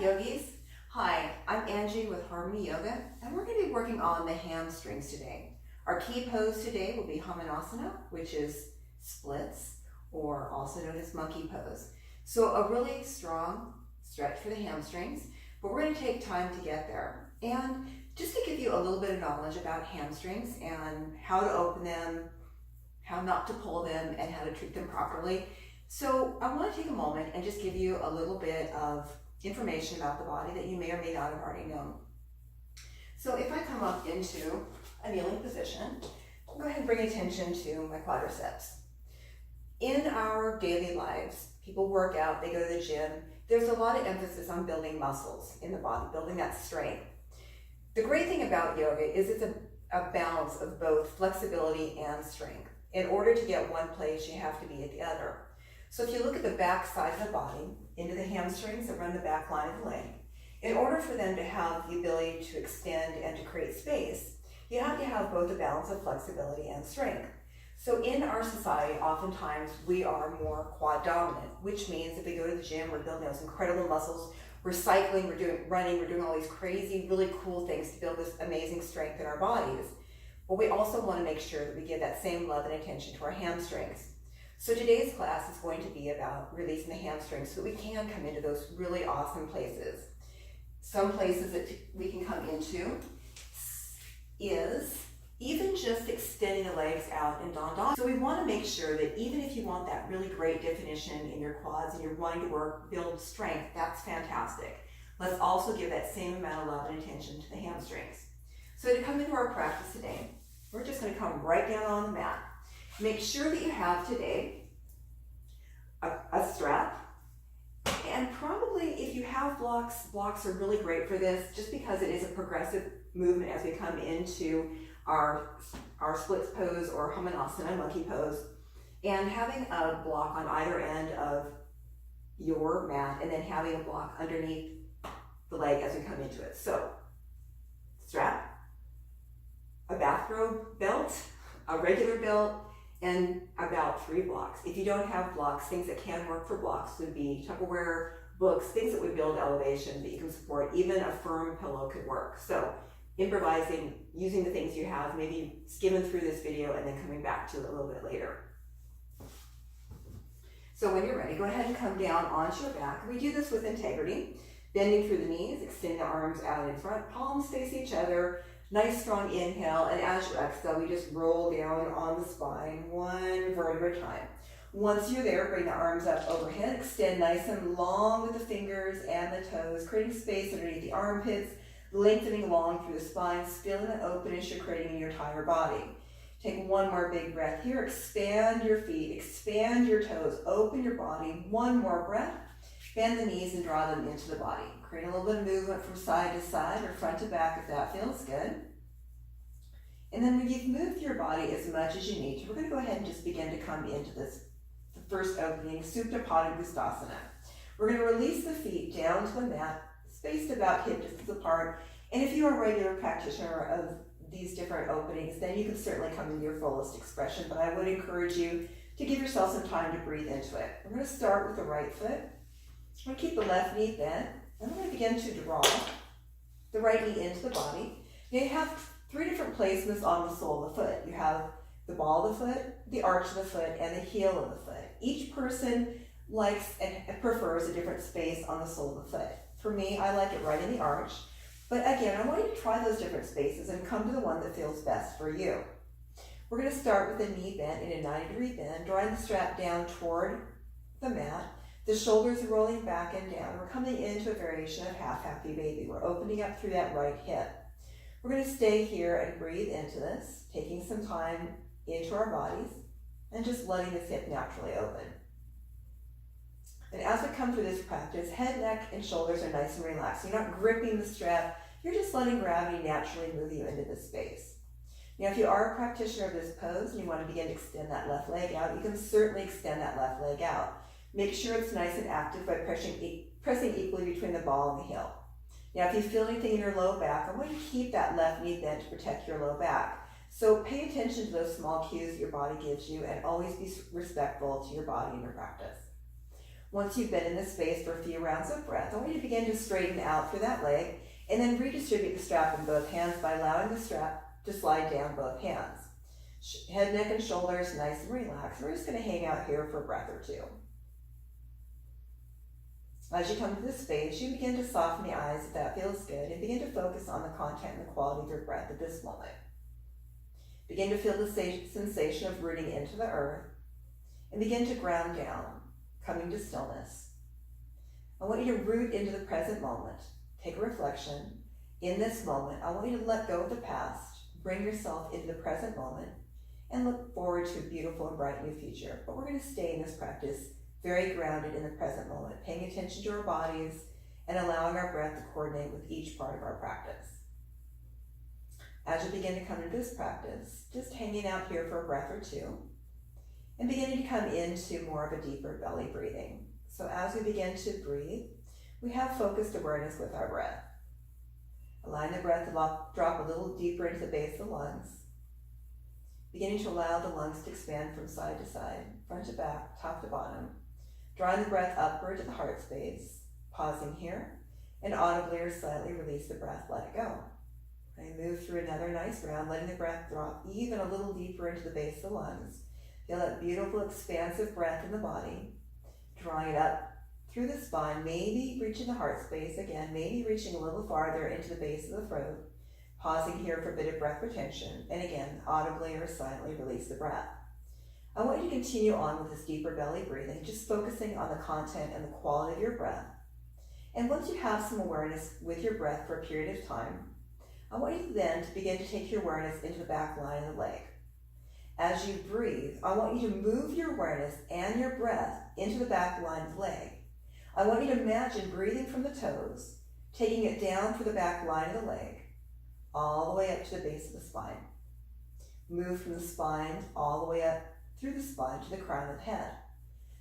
yogis. Hi, I'm Angie with Harmony Yoga, and we're going to be working on the hamstrings today. Our key pose today will be Hanumanasana, which is splits, or also known as monkey pose. So a really strong stretch for the hamstrings, but we're going to take time to get there. And just to give you a little bit of knowledge about hamstrings and how to open them, how not to pull them, and how to treat them properly. So I want to take a moment and just give you a little bit of information about the body that you may or may not have already known. So if I come up into a kneeling position, I'll go ahead and bring attention to my quadriceps. In our daily lives, people work out, they go to the gym. There's a lot of emphasis on building muscles in the body, building that strength. The great thing about yoga is it's a balance of both flexibility and strength. In order to get one place, you have to be at the other. So if you look at the back side of the body, into the hamstrings that run the back line of the leg, in order for them to have the ability to extend and to create space, you have to have both a balance of flexibility and strength. So in our society, oftentimes we are more quad dominant, which means if we go to the gym, we're building those incredible muscles, we're cycling, we're doing running, we're doing all these crazy, really cool things to build this amazing strength in our bodies. But we also want to make sure that we give that same love and attention to our hamstrings. So today's class is going to be about releasing the hamstrings so that we can come into those really awesome places. Some places that we can come into is even just extending the legs out in Dandan. So we want to make sure that even if you want that really great definition in your quads and you're wanting to build strength, that's fantastic. Let's also give that same amount of love and attention to the hamstrings. So to come into our practice today, we're just going to come right down on the mat. Make sure that you have today a strap, and probably if you have blocks are really great for this just because it is a progressive movement as we come into our splits pose or Hanumanasana, monkey pose, and having a block on either end of your mat and then having a block underneath the leg as we come into it. So strap, a bathrobe belt, a regular belt, and about 3 blocks. If you don't have blocks, things that can work for blocks would be Tupperware, books, things that would build elevation that you can support. Even a firm pillow could work. So improvising, using the things you have, maybe skimming through this video and then coming back to it a little bit later. So when you're ready, go ahead and come down onto your back. We do this with integrity, bending through the knees, extending the arms out in front, palms face each other. Nice strong inhale, and as you exhale, we just roll down on the spine, one vertebra at a time. Once you're there, bring the arms up overhead, extend nice and long with the fingers and the toes, creating space underneath the armpits, lengthening along through the spine, feeling the openness you're creating in your entire body. Take one more big breath here, expand your feet, expand your toes, open your body, one more breath, bend the knees and draw them into the body. Create a little bit of movement from side to side or front to back if that feels good. And then when you've moved your body as much as you need to, we're going to go ahead and just begin to come into this, the first opening, Supta Padangusthasana. We're going to release the feet down to the mat, spaced about hip distance apart. And if you're a regular practitioner of these different openings, then you can certainly come into your fullest expression, but I would encourage you to give yourself some time to breathe into it. We're going to start with the right foot. I'm going to keep the left knee bent. I'm going to begin to draw the right knee into the body. Now you have 3 different placements on the sole of the foot. You have the ball of the foot, the arch of the foot, and the heel of the foot. Each person likes and prefers a different space on the sole of the foot. For me, I like it right in the arch. But again, I want you to try those different spaces and come to the one that feels best for you. We're going to start with the knee bent in a 90-degree bend, drawing the strap down toward the mat. The shoulders are rolling back and down. We're coming into a variation of half happy baby. We're opening up through that right hip. We're going to stay here and breathe into this, taking some time into our bodies and just letting this hip naturally open. And as we come through this practice, head, neck, and shoulders are nice and relaxed. You're not gripping the strap. You're just letting gravity naturally move you into this space. Now, if you are a practitioner of this pose and you want to begin to extend that left leg out, you can certainly extend that left leg out. Make sure it's nice and active by pressing equally between the ball and the heel. Now, if you feel anything in your low back, I want you to keep that left knee bent to protect your low back. So pay attention to those small cues that your body gives you and always be respectful to your body and your practice. Once you've been in this space for a few rounds of breath, I want you to begin to straighten out through that leg and then redistribute the strap in both hands by allowing the strap to slide down both hands. Head, neck, and shoulders nice and relaxed. We're just going to hang out here for a breath or two. As you come to this space, you begin to soften the eyes if that feels good and begin to focus on the content and the quality of your breath at this moment. Begin to feel the sensation of rooting into the earth and begin to ground down, coming to stillness. I want you to root into the present moment. Take a reflection. In this moment, I want you to let go of the past, bring yourself into the present moment, and look forward to a beautiful and bright new future. But we're going to stay in this practice very grounded in the present moment, paying attention to our bodies and allowing our breath to coordinate with each part of our practice. As you begin to come into this practice, just hanging out here for a breath or two and beginning to come into more of a deeper belly breathing. So as we begin to breathe, we have focused awareness with our breath. Allowing the breath to drop a little deeper into the base of the lungs, beginning to allow the lungs to expand from side to side, front to back, top to bottom, drawing the breath upward to the heart space, pausing here, and audibly or slightly release the breath, let it go. And move through another nice round, letting the breath drop even a little deeper into the base of the lungs. Feel that beautiful expansive breath in the body, drawing it up through the spine, maybe reaching the heart space again, maybe reaching a little farther into the base of the throat, pausing here for a bit of breath retention, and again, audibly or silently release the breath. I want you to continue on with this deeper belly breathing, just focusing on the content and the quality of your breath. And once you have some awareness with your breath for a period of time, I want you then to begin to take your awareness into the back line of the leg. As you breathe, I want you to move your awareness and your breath into the back line of the leg. I want you to imagine breathing from the toes, taking it down through the back line of the leg, all the way up to the base of the spine. Move from the spine all the way up through the spine to the crown of the head.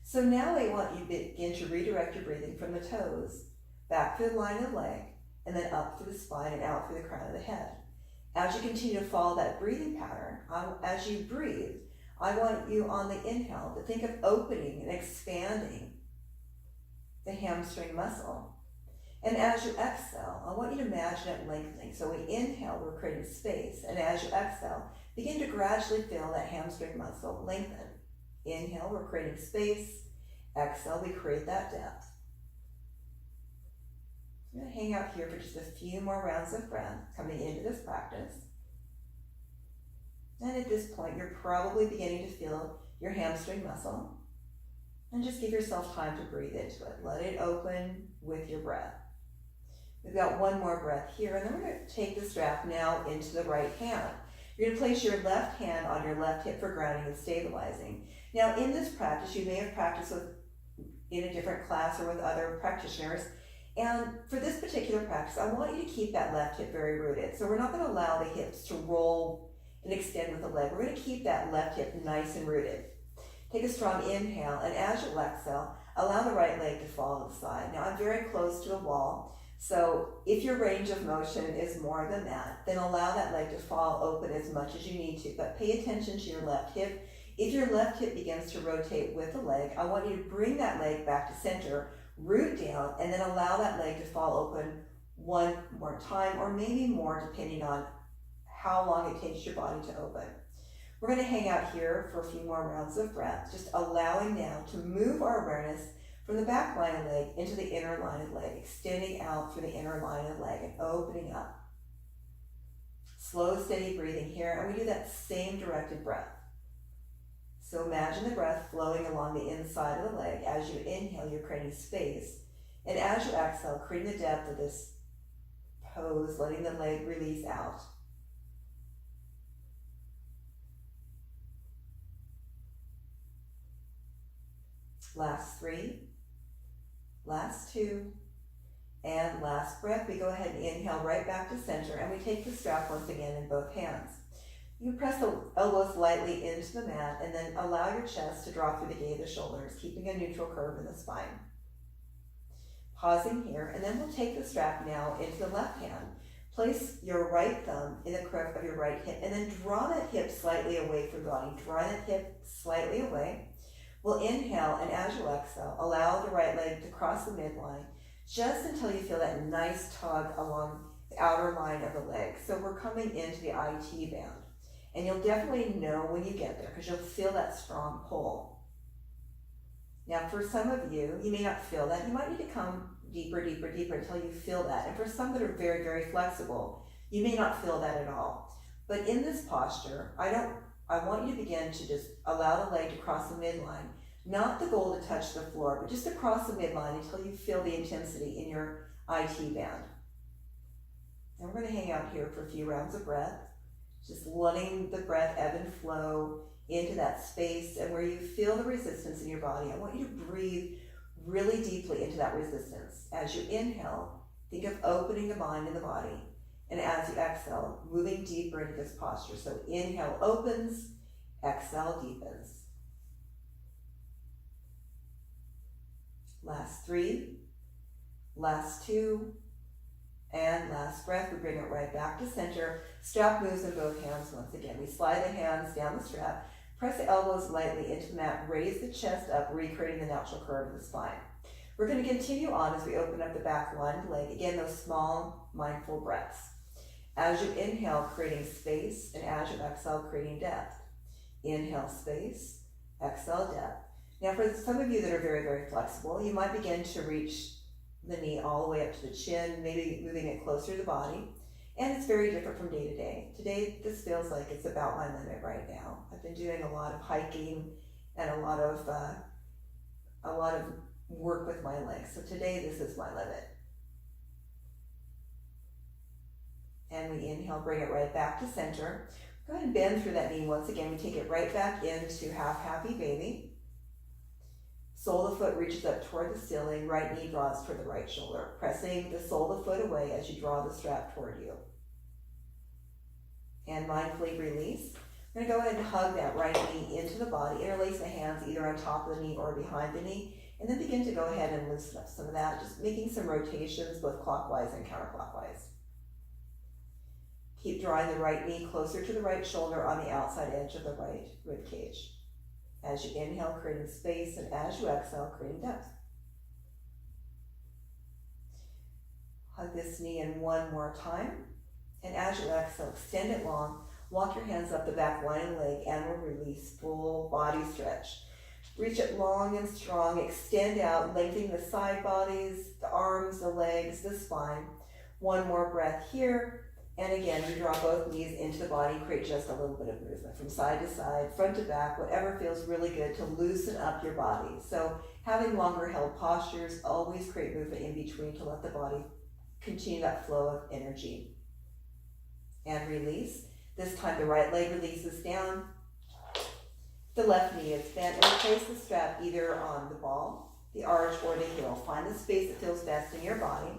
So now I want you to begin to redirect your breathing from the toes, back through the line of the leg, and then up through the spine and out through the crown of the head. As you continue to follow that breathing pattern, as you breathe, I want you on the inhale to think of opening and expanding the hamstring muscle. And as you exhale, I want you to imagine it lengthening. So we inhale, we're creating space. And as you exhale, begin to gradually feel that hamstring muscle lengthen. Inhale, we're creating space. Exhale, we create that depth. I'm going to hang out here for just a few more rounds of breath coming into this practice. And at this point, you're probably beginning to feel your hamstring muscle. And just give yourself time to breathe into it. Let it open with your breath. We've got one more breath here, and then we're going to take the strap now into the right hand. You're going to place your left hand on your left hip for grounding and stabilizing. Now, in this practice, you may have practiced in a different class or with other practitioners. And for this particular practice, I want you to keep that left hip very rooted. So we're not going to allow the hips to roll and extend with the leg. We're going to keep that left hip nice and rooted. Take a strong inhale, and as you exhale, allow the right leg to fall to the side. Now, I'm very close to the wall, so if your range of motion is more than that, then allow that leg to fall open as much as you need to, but pay attention to your left hip. If your left hip begins to rotate with the leg, I want you to bring that leg back to center, root down, and then allow that leg to fall open one more time, or maybe more depending on how long it takes your body to open. We're going to hang out here for a few more rounds of breath, just allowing now to move our awareness from the back line of the leg into the inner line of the leg, extending out through the inner line of the leg and opening up. Slow, steady breathing here, and we do that same directed breath. So imagine the breath flowing along the inside of the leg. As you inhale, you're creating space, and as you exhale, creating the depth of this pose, letting the leg release out. Last 3, last 2, and last breath. We go ahead and inhale right back to center, and we take the strap once again in both hands. You press the elbows lightly into the mat, and then allow your chest to drop through the gate of the shoulders, keeping a neutral curve in the spine. Pausing here, and then we'll take the strap now into the left hand. Place your right thumb in the crook of your right hip, and then draw that hip slightly away from the body. Draw that hip slightly away. We'll inhale, and as you exhale, allow the right leg to cross the midline just until you feel that nice tug along the outer line of the leg. So we're coming into the IT band. And you'll definitely know when you get there because you'll feel that strong pull. Now for some of you, you may not feel that. You might need to come deeper, deeper, deeper until you feel that. And for some that are very, very flexible, you may not feel that at all. But in this posture, I want you to begin to just allow the leg to cross the midline. Not the goal to touch the floor, but just to cross the midline until you feel the intensity in your IT band. And we're going to hang out here for a few rounds of breath, just letting the breath ebb and flow into that space, and where you feel the resistance in your body, I want you to breathe really deeply into that resistance. As you inhale, think of opening the mind and the body. And as you exhale, moving deeper into this posture. So inhale opens, exhale deepens. Last 3, last 2, and last breath. We bring it right back to center. Strap moves in both hands once again. We slide the hands down the strap, press the elbows lightly into the mat, raise the chest up, recreating the natural curve of the spine. We're going to continue on as we open up the back line of the leg. Again, those small, mindful breaths. As you inhale, creating space, and as you exhale, creating depth. Inhale, space, exhale, depth. Now, for some of you that are very, very flexible, you might begin to reach the knee all the way up to the chin, maybe moving it closer to the body. And it's very different from day to day. Today, this feels like it's about my limit right now. I've been doing a lot of hiking and a lot of work with my legs. So today, this is my limit. And we inhale, bring it right back to center. Go ahead and bend through that knee once again. We take it right back into half happy baby. Sole of the foot reaches up toward the ceiling. Right knee draws toward the right shoulder. Pressing the sole of the foot away as you draw the strap toward you. And mindfully release. We're going to go ahead and hug that right knee into the body. Interlace the hands either on top of the knee or behind the knee. And then begin to go ahead and loosen up some of that. Just making some rotations both clockwise and counterclockwise. Keep drawing the right knee closer to the right shoulder on the outside edge of the right rib cage. As you inhale, creating space, and as you exhale, creating depth. Hug this knee in one more time. And as you exhale, extend it long. Walk your hands up the back line of the leg and we'll release full body stretch. Reach it long and strong. Extend out, lengthening the side bodies, the arms, the legs, the spine. One more breath here. And again, you draw both knees into the body, create just a little bit of movement from side to side, front to back, whatever feels really good to loosen up your body. So having longer held postures, always create movement in between to let the body continue that flow of energy. And release. This time the right leg releases down. The left knee is bent, and place the strap either on the ball, the arch, or the heel. Find the space that feels best in your body.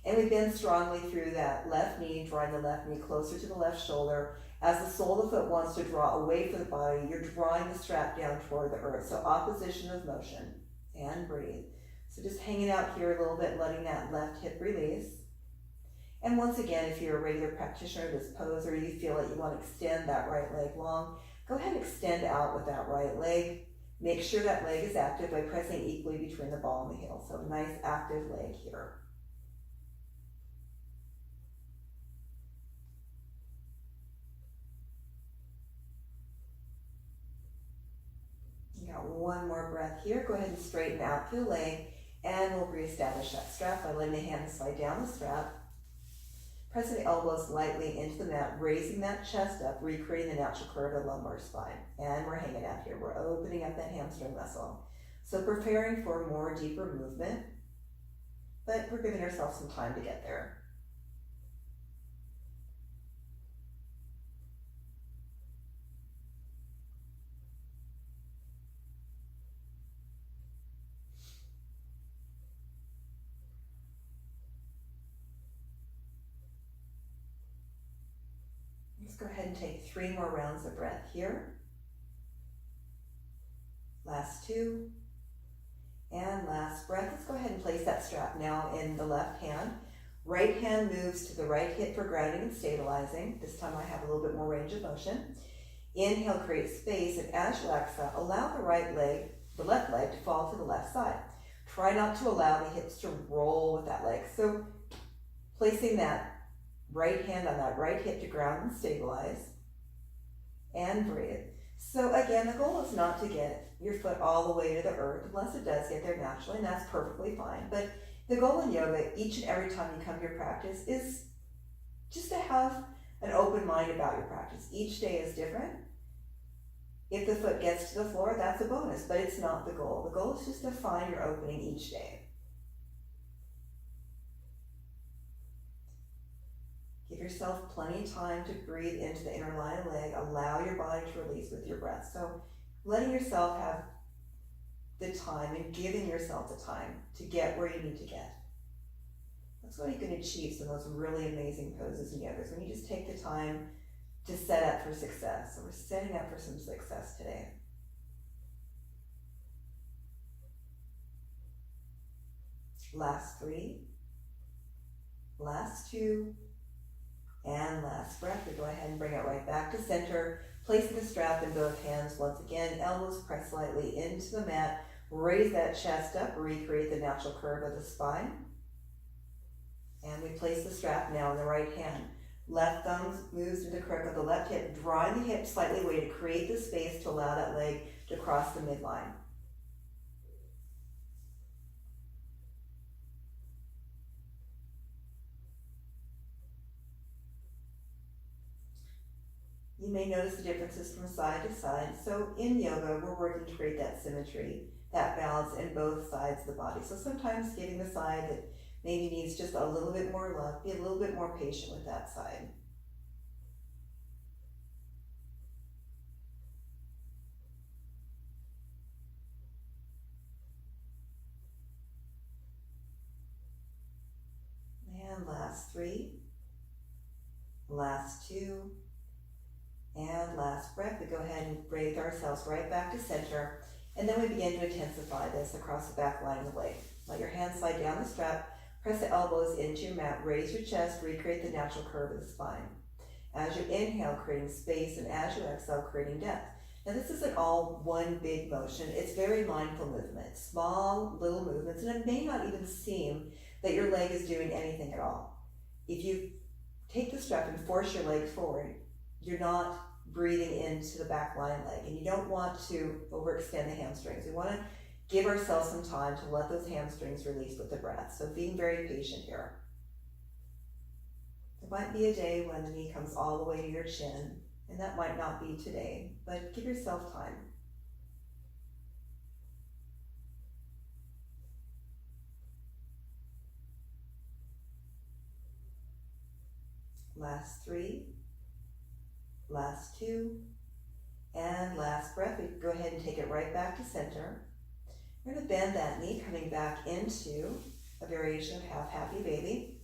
And we bend strongly through that left knee, drawing the left knee closer to the left shoulder. As the sole of the foot wants to draw away from the body, you're drawing the strap down toward the earth. So opposition of motion. And breathe. So just hanging out here a little bit, letting that left hip release. And once again, if you're a regular practitioner of this pose, or you feel like you want to extend that right leg long, go ahead and extend out with that right leg. Make sure that leg is active by pressing equally between the ball and the heel. So a nice active leg here. Got one more breath here. Go ahead and straighten out the leg, and we'll reestablish that strap by letting the hands slide down the strap. Pressing the elbows lightly into the mat, raising that chest up, recreating the natural curve of the lumbar spine. And we're hanging out here. We're opening up that hamstring muscle. So preparing for more deeper movement, but we're giving ourselves some time to get there. Let's go ahead and take 3 more rounds of breath here. Last 2. And last breath. Let's go ahead and place that strap now in the left hand. Right hand moves to the right hip for grounding and stabilizing. This time I have a little bit more range of motion. Inhale, create space, and as you exhale, allow the right leg the left leg to fall to the left side. Try not to allow the hips to roll with that leg. So placing that right hand on that right hip to ground and stabilize, and breathe. So again, the goal is not to get your foot all the way to the earth, unless it does get there naturally, and that's perfectly fine. But the goal in yoga, each and every time you come to your practice, is just to have an open mind about your practice. Each day is different. If the foot gets to the floor, that's a bonus, but it's not the goal. The goal is just to find your opening each day. Give yourself plenty of time to breathe into the inner line of leg. Allow your body to release with your breath. So letting yourself have the time and giving yourself the time to get where you need to get. That's what you can achieve some of those really amazing poses in yoga. When you just take the time to set up for success. So we're setting up for some success today. Last 3, last 2, and last breath. We go ahead and bring it right back to center, placing the strap in both hands. Once again, elbows press slightly into the mat. Raise that chest up, recreate the natural curve of the spine. And we place the strap now in the right hand. Left thumb moves to the crook of the left hip, drawing the hip slightly away to create the space to allow that leg to cross the midline. You may notice the differences from side to side. So in yoga, we're working to create that symmetry, that balance in both sides of the body. So sometimes giving the side that maybe needs just a little bit more love, be a little bit more patient with that side. And last 3, last 2, and last breath. We go ahead and breathe ourselves right back to center, and then we begin to intensify this across the back line of the leg. Let your hands slide down the strap, press the elbows into your mat, raise your chest, recreate the natural curve of the spine. As you inhale, creating space, and as you exhale, creating depth. Now this isn't all one big motion, it's very mindful movement, small little movements, and it may not even seem that your leg is doing anything at all. If you take the strap and force your leg forward, you're not breathing into the back line leg, and you don't want to overextend the hamstrings. We want to give ourselves some time to let those hamstrings release with the breath. So being very patient here. There might be a day when the knee comes all the way to your chin, and that might not be today, but give yourself time. Last 3, last 2, and last breath. We go ahead and take it right back to center. We're going to bend that knee, coming back into a variation of half happy baby.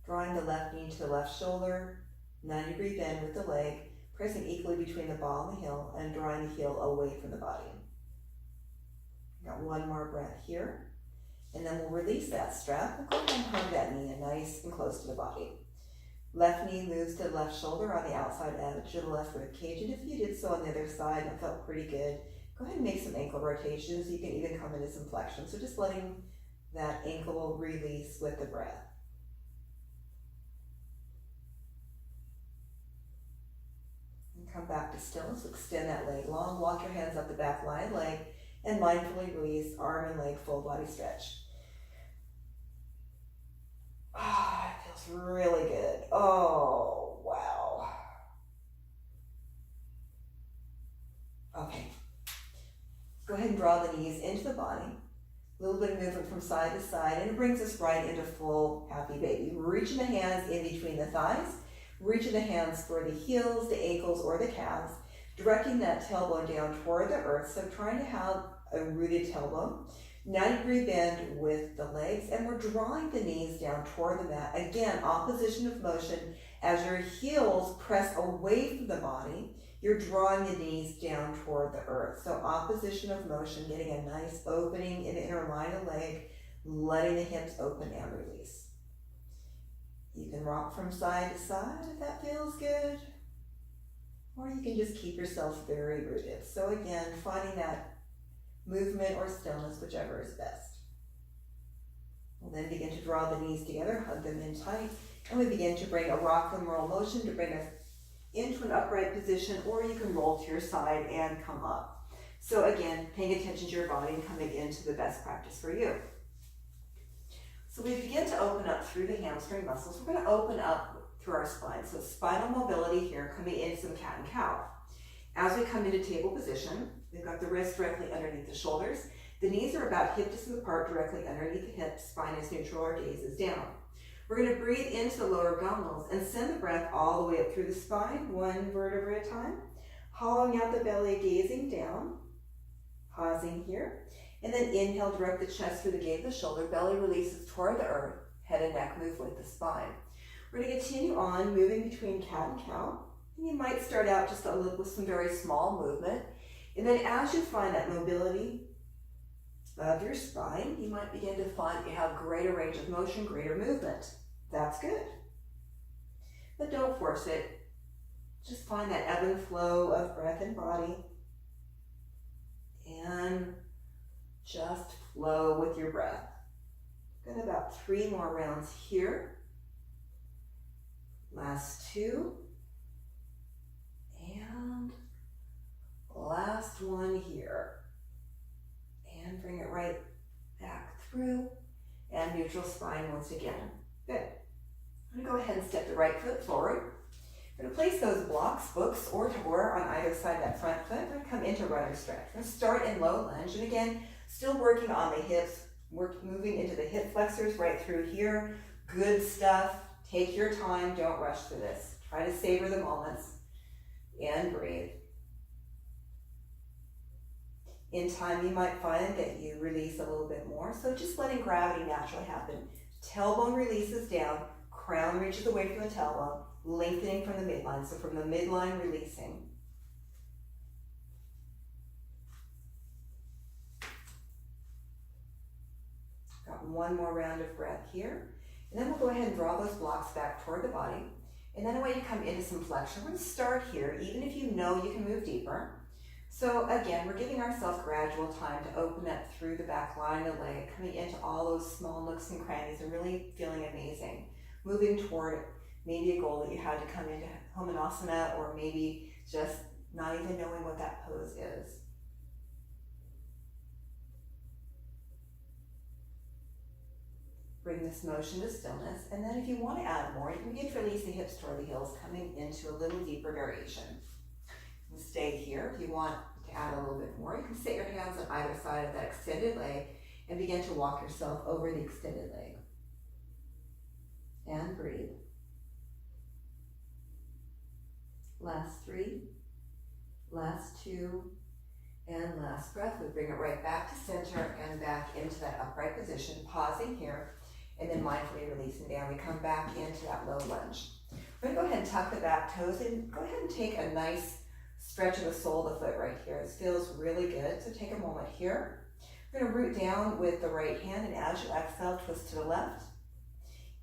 Drawing the left knee to the left shoulder, 90-degree bend with the leg, pressing equally between the ball and the heel, and drawing the heel away from the body. Got one more breath here. And then we'll release that strap. We'll go ahead and hug that knee in nice and close to the body. Left knee moves to the left shoulder on the outside edge of the left rib cage. And if you did so on the other side and it felt pretty good, go ahead and make some ankle rotations. You can even come into some flexion. So just letting that ankle release with the breath. And come back to stillness. Extend that leg long. Walk your hands up the back line leg. And mindfully release arm and leg full body stretch. Ah, it feels really good. Oh, wow. Okay. Go ahead and draw the knees into the body. A little bit of movement from side to side, and it brings us right into full happy baby. Reaching the hands in between the thighs, reaching the hands for the heels, the ankles, or the calves, directing that tailbone down toward the earth. So trying to have a rooted tailbone, 90-degree bend with the legs, and we're drawing the knees down toward the mat. Again, opposition of motion. As your heels press away from the body, you're drawing the knees down toward the earth. So opposition of motion, getting a nice opening in the inner line of leg, letting the hips open and release. You can rock from side to side if that feels good. or you can just keep yourself very rooted. So again, finding that movement or stillness, whichever is best. We'll then begin to draw the knees together, hug them in tight, and we begin to bring a rock and roll motion to bring us into an upright position, or you can roll to your side and come up. So again, paying attention to your body and coming into the best practice for you. So we begin to open up through the hamstring muscles. We're going to open up through our spine. So spinal mobility here, coming into some cat and cow. As we come into table position, we've got the wrists directly underneath the shoulders. The knees are about hip distance apart, directly underneath the hips. Spine is neutral, our gaze is down. We're going to breathe into the lower abdominals and send the breath all the way up through the spine, one vertebra at a time. Hollowing out the belly, gazing down. Pausing here. And then inhale, direct the chest through the gate of the shoulder. Belly releases toward the earth. Head and neck move with the spine. We're going to continue on moving between cat and cow. And you might start out just with some very small movement. And then as you find that mobility of your spine, you might begin to find you have greater range of motion, greater movement. That's good. But don't force it. Just find that ebb and flow of breath and body. And just flow with your breath. Got about 3 more rounds here. Last 2. And last one here. And bring it right back through. And neutral spine once again. Good. I'm going to go ahead and step the right foot forward. We're going to place those blocks, books, or door on either side of that front foot. We're going to come into runner stretch. We're going to start in low lunge. And again, still working on the hips. We're moving into the hip flexors right through here. Good stuff. Take your time. Don't rush through this. Try to savor the moments. And breathe. In time, you might find that you release a little bit more. So just letting gravity naturally happen. Tailbone releases down. Crown reaches away from the tailbone. Lengthening from the midline. So from the midline, releasing. Got one more round of breath here. And then we'll go ahead and draw those blocks back toward the body. And then I want you to come into some flexion. We're going to start here, even if you know you can move deeper. So again, we're giving ourselves gradual time to open up through the back line of the leg, coming into all those small nooks and crannies and really feeling amazing. Moving toward maybe a goal that you had to come into Hanumanasana, or maybe just not even knowing what that pose is. Bring this motion to stillness, and then if you want to add more, you can begin to release the hips toward the heels, coming into a little deeper variation. And stay here. If you want to add a little bit more, you can sit your hands on either side of that extended leg and begin to walk yourself over the extended leg. And breathe. Last 3, last 2, and last breath. We bring it right back to center and back into that upright position, pausing here, and then mindfully releasing down. We come back into that low lunge. We're going to go ahead and tuck the back toes in. Go ahead and take a nice stretch of the sole of the foot right here. This feels really good, so take a moment here. We're going to root down with the right hand, and as you exhale, twist to the left.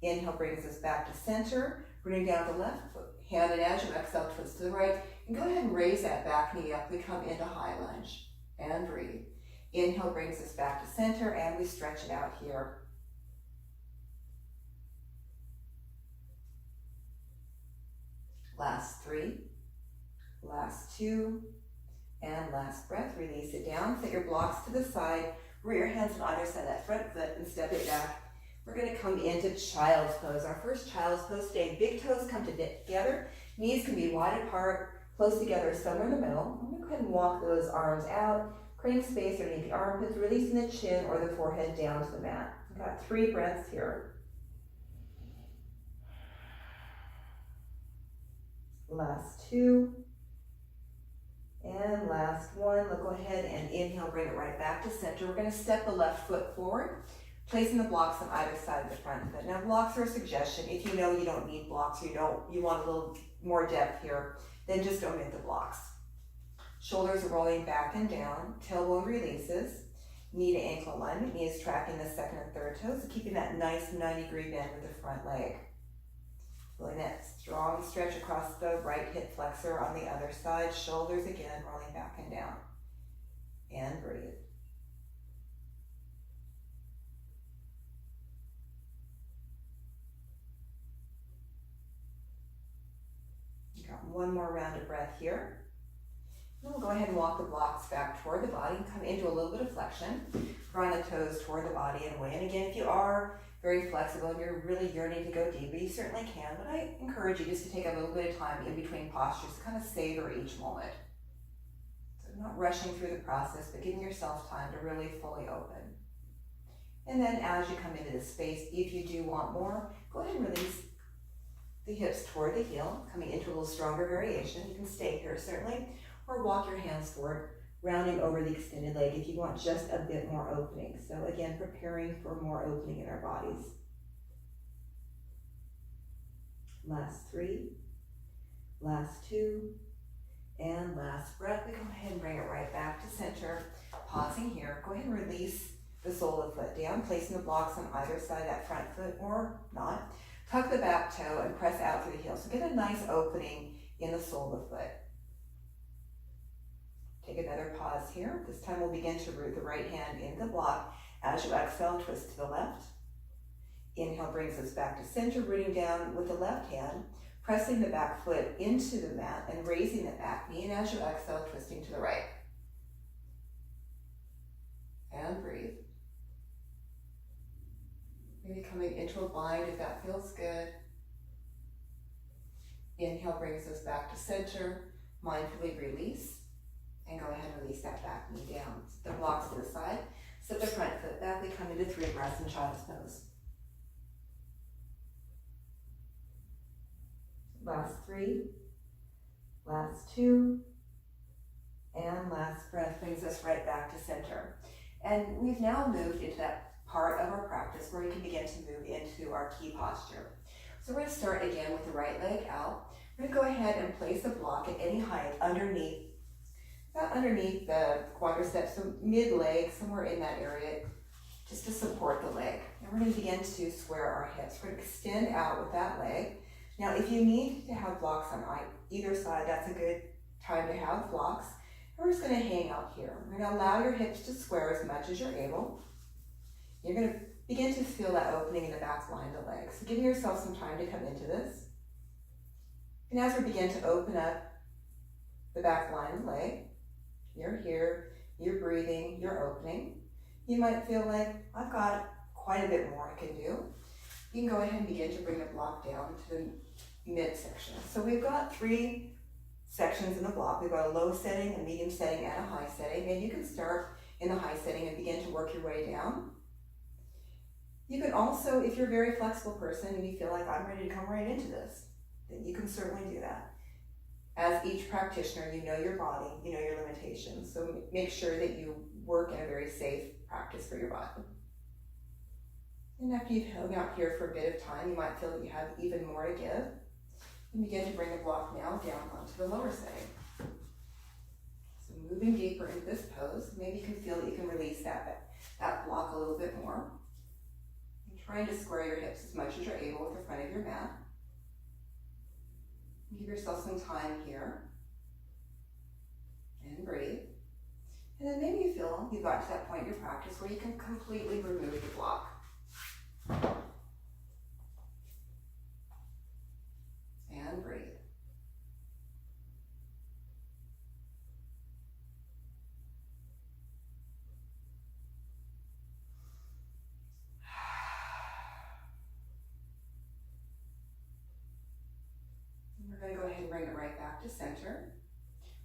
Inhale brings us back to center. Bring down the left foot, hand, and as you exhale, twist to the right. And go ahead and raise that back knee up. We come into high lunge and breathe. Inhale brings us back to center, and we stretch it out here. Last 3, last 2, and last breath. Release it down. Set your blocks to the side. Root your hands on either side of that front foot and step it back. We're going to come into child's pose. Our first child's pose today. Big toes come together. Knees can be wide apart, close together, somewhere in the middle. I'm going to go ahead and walk those arms out, creating space underneath the armpits, releasing the chin or the forehead down to the mat. We've got 3 breaths here. Last 2. And last 1. Let's go ahead and inhale, bring it right back to center. We're going to step the left foot forward, placing the blocks on either side of the front foot. Now, blocks are a suggestion. If you know you don't need blocks, you want a little more depth here, then just omit the blocks. Shoulders are rolling back and down. Tailbone releases. Knee to ankle alignment. Knee is tracking the second and third toes, so keeping that nice 90-degree bend with the front leg. Feeling that strong stretch across the right hip flexor on the other side. Shoulders again, rolling back and down. And breathe. You got one more round of breath here. And we'll go ahead and walk the blocks back toward the body. Come into a little bit of flexion. Draw the toes toward the body and away. And again, if you are very flexible and you're really yearning to go deeper, you certainly can. But I encourage you just to take a little bit of time in between postures to kind of savor each moment. So not rushing through the process, but giving yourself time to really fully open. And then as you come into this space, if you do want more, go ahead and release the hips toward the heel, coming into a little stronger variation. You can stay here certainly, or walk your hands forward, rounding over the extended leg if you want just a bit more opening. So again, preparing for more opening in our bodies. Last 3, last 2, and last breath. We go ahead and bring it right back to center. Pausing here, go ahead and release the sole of the foot down, placing the blocks on either side of that front foot or not. Tuck the back toe and press out through the heel. So get a nice opening in the sole of the foot. Take another pause here. This time we'll begin to root the right hand into the block. As you exhale, twist to the left. Inhale brings us back to center, rooting down with the left hand, pressing the back foot into the mat and raising the back knee. And as you exhale, twisting to the right. And breathe. Maybe coming into a bind if that feels good. Inhale brings us back to center. Mindfully release. And go ahead and release that back knee down. The blocks to the side. Step the front foot back. We come into 3 breaths in child's pose. Last 3. Last 2. And last breath brings us right back to center. And we've now moved into that part of our practice where we can begin to move into our key posture. So we're going to start again with the right leg out. We're going to go ahead and place a block at any height underneath the quadriceps, so mid-leg, somewhere in that area, just to support the leg. And we're going to begin to square our hips. We're going to extend out with that leg. Now, if you need to have blocks on either side, that's a good time to have blocks. And we're just going to hang out here. We're going to allow your hips to square as much as you're able. You're going to begin to feel that opening in the back line of the leg. So give yourself some time to come into this. And as we begin to open up the back line of the leg, you're here, you're breathing, you're opening. You might feel like, I've got quite a bit more I can do. You can go ahead and begin to bring the block down to the midsection. So we've got 3 sections in the block. We've got a low setting, a medium setting, and a high setting. And you can start in the high setting and begin to work your way down. You can also, if you're a very flexible person and you feel like I'm ready to come right into this, then you can certainly do that. As each practitioner, you know your body, you know your limitations. So make sure that you work in a very safe practice for your body. And after you've hung out here for a bit of time, you might feel that you have even more to give. And begin to bring the block now down onto the lower setting. So moving deeper into this pose, maybe you can feel that you can release that block a little bit more. And trying to square your hips as much as you're able with the front of your mat. Give yourself some time here. And breathe. And then maybe you feel you've got to that point in your practice where you can completely remove the block. And breathe. We're going to go ahead and bring it right back to center.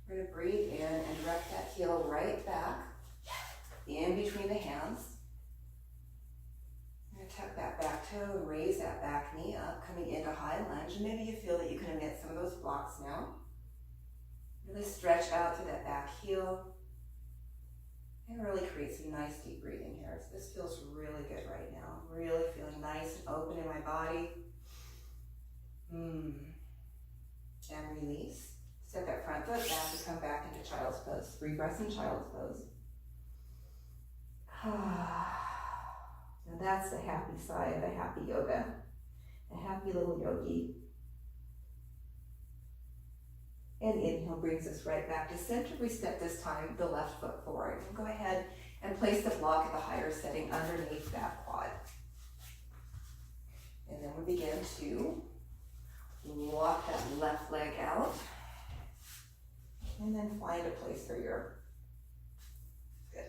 We're going to breathe in and direct that heel right back in between the hands. We're going to tuck that back toe and raise that back knee up, coming into high lunge. And maybe you feel that you can emit some of those blocks now. Really stretch out through that back heel. And really create some nice deep breathing here. So this feels really good right now. Really feeling nice and open in my body. And release. Step that front foot back and come back into child's pose. 3 breaths in child's pose. Now that's the happy side of a happy yoga. A happy little yogi. And inhale brings us right back to center. We step this time the left foot forward. And go ahead and place the block at the higher setting underneath that quad. And then we begin to walk that left leg out. And then find a place for your good.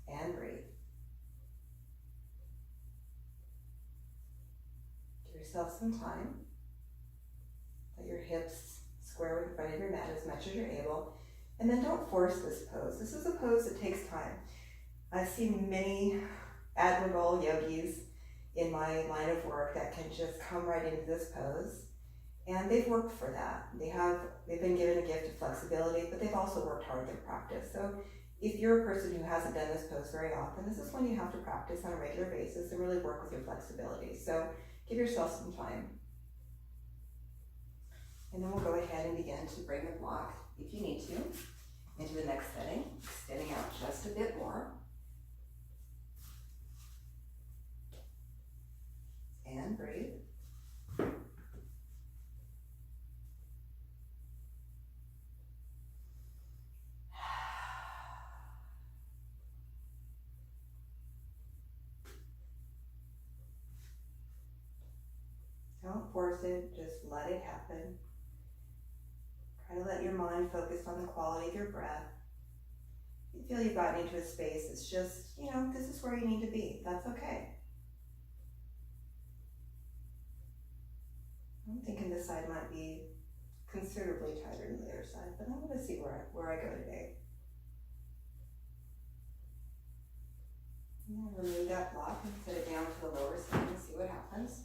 And breathe. Give yourself some time. Let your hips square with the front of your mat as much as you're able. And then don't force this pose. This is a pose that takes time. I've seen many admirable yogis in my line of work that can just come right into this pose. And they've worked for that. They've been given a gift of flexibility, but they've also worked hard to practice. So if you're a person who hasn't done this pose very often, this is one you have to practice on a regular basis and really work with your flexibility. So give yourself some time. And then we'll go ahead and begin to bring the block, if you need to, into the next setting, extending out just a bit more. And breathe. Don't force it, just let it happen. Try to let your mind focus on the quality of your breath. You feel you've gotten into a space that's just, this is where you need to be. That's okay. I'm thinking this side might be considerably tighter than the other side, but I'm going to see where I go today. I'm going to remove that block and set it down to the lower side and see what happens.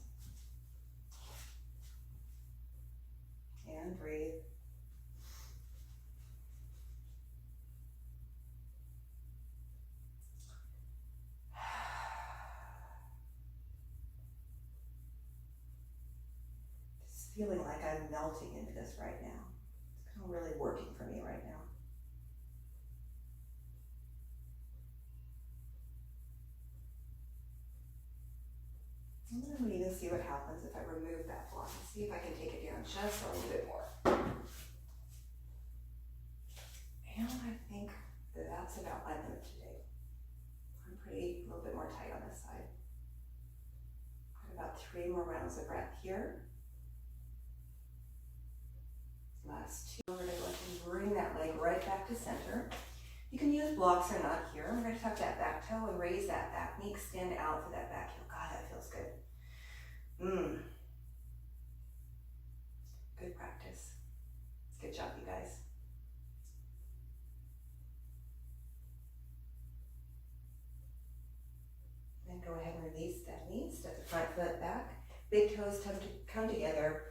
And breathe. Just feeling like I'm melting into this right now. It's kind of really working for me right now. And then we even see what happens if I remove that block and see if I can take it down just a little bit more. And I think that that's about my limit today. I'm a little bit more tight on this side. Got about 3 more rounds of breath here. Last 2. We're going to go ahead and bring that leg right back to center. You can use blocks or not here. We're going to tuck that back toe and raise that back knee, extend out for that back heel. God, that feels good. Good practice. Good job, you guys. Then go ahead and release that knee. Step the front foot back. Big toes come together.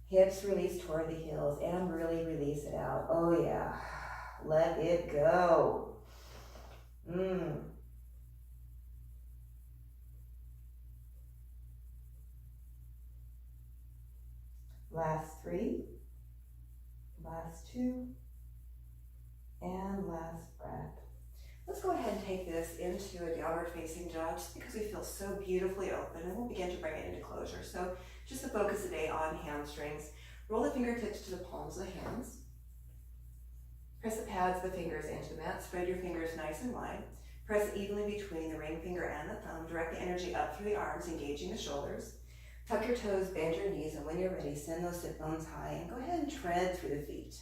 Hips release toward the heels and really release it out. Oh yeah. Let it go. Last 3, last 2, and last breath. Let's go ahead and take this into a downward facing dog just because we feel so beautifully open, and we'll begin to bring it into closure. So just to focus today on hamstrings. Roll the fingertips to the palms of the hands. Press the pads of the fingers into the mat. Spread your fingers nice and wide. Press evenly between the ring finger and the thumb. Direct the energy up through the arms, engaging the shoulders. Tuck your toes, bend your knees, and when you're ready, send those sit bones high and go ahead and tread through the feet.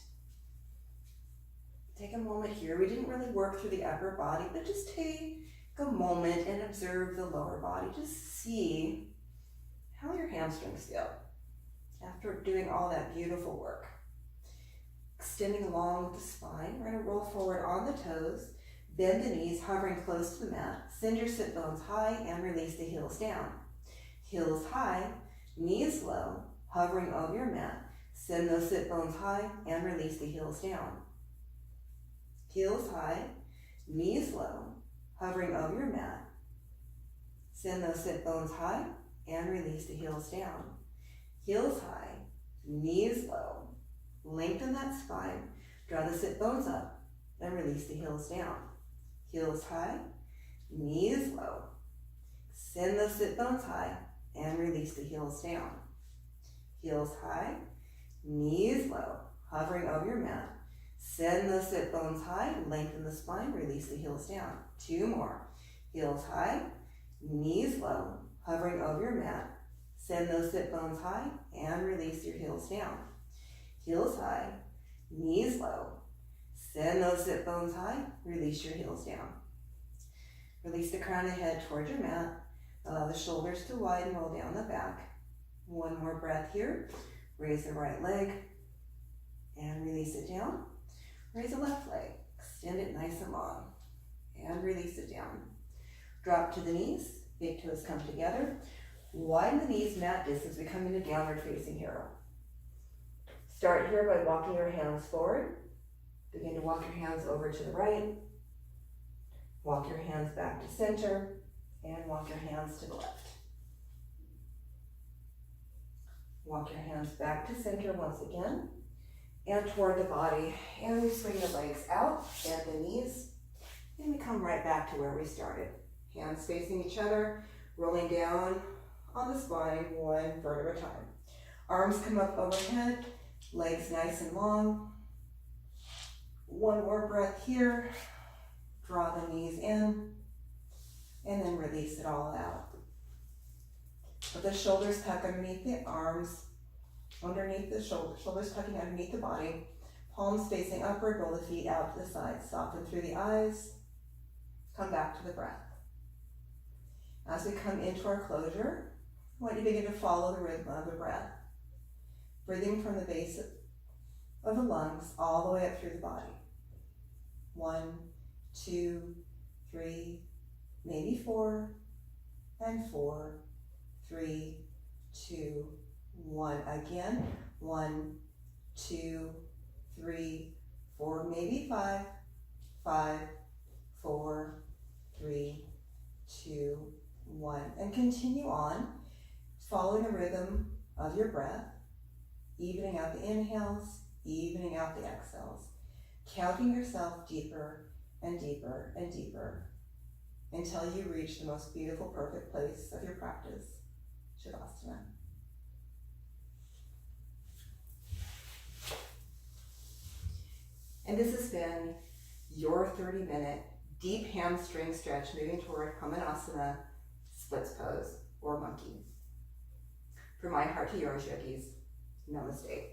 Take a moment here. We didn't really work through the upper body, but just take a moment and observe the lower body. Just see how your hamstrings feel after doing all that beautiful work. Extending along with the spine, we're going to roll forward on the toes, bend the knees, hovering close to the mat. Send your sit bones high and release the heels down. Heels high, knees low, hovering over your mat. Send those sit bones high and release the heels down. Heels high, knees low, hovering over your mat. Send those sit bones high and release the heels down. Heels high, knees low. Lengthen that spine. Draw the sit bones up and release the heels down. Heels high, knees low. Send those sit bones high and release the heels down. Heels high, knees low, hovering over your mat. Send those sit bones high, lengthen the spine, release the heels down. 2 more. Heels high, knees low, hovering over your mat. Send those sit bones high and release your heels down. Heels high, knees low. Send those sit bones high, release your heels down. Release the crown of the head toward your mat. Allow the shoulders to widen, roll down the back. 1 more breath here. Raise the right leg and release it down. Raise the left leg, extend it nice and long and release it down. Drop to the knees, big toes come together. Widen the knees, mat distance, we come into downward facing hero. Start here by walking your hands forward. Begin to walk your hands over to the right. Walk your hands back to center and walk your hands to the left. Walk your hands back to center once again and toward the body. And we swing the legs out, bend the knees, and we come right back to where we started. Hands facing each other, rolling down on the spine, 1 vertebra at a time. Arms come up overhead, legs nice and long. 1 more breath here. Draw the knees in, and then release it all out. Let the shoulders tuck underneath the arms, underneath the shoulders tucking underneath the body. Palms facing upward, roll the feet out to the side. Soften through the eyes. Come back to the breath. As we come into our closure, I want you to begin to follow the rhythm of the breath. Breathing from the base of the lungs all the way up through the body. 1, 2, 3, maybe 4, and 4, 3, 2, 1. Again, 1, 2, 3, 4, maybe 5, 5, 4, 3, 2, 1. And continue on, following the rhythm of your breath, evening out the inhales, evening out the exhales, counting yourself deeper and deeper and deeper until you reach the most beautiful, perfect place of your practice, Shavasana. And this has been your 30-minute deep hamstring stretch moving toward Hanumanasana, splits pose, or monkey. From my heart to yours, yogis, namaste.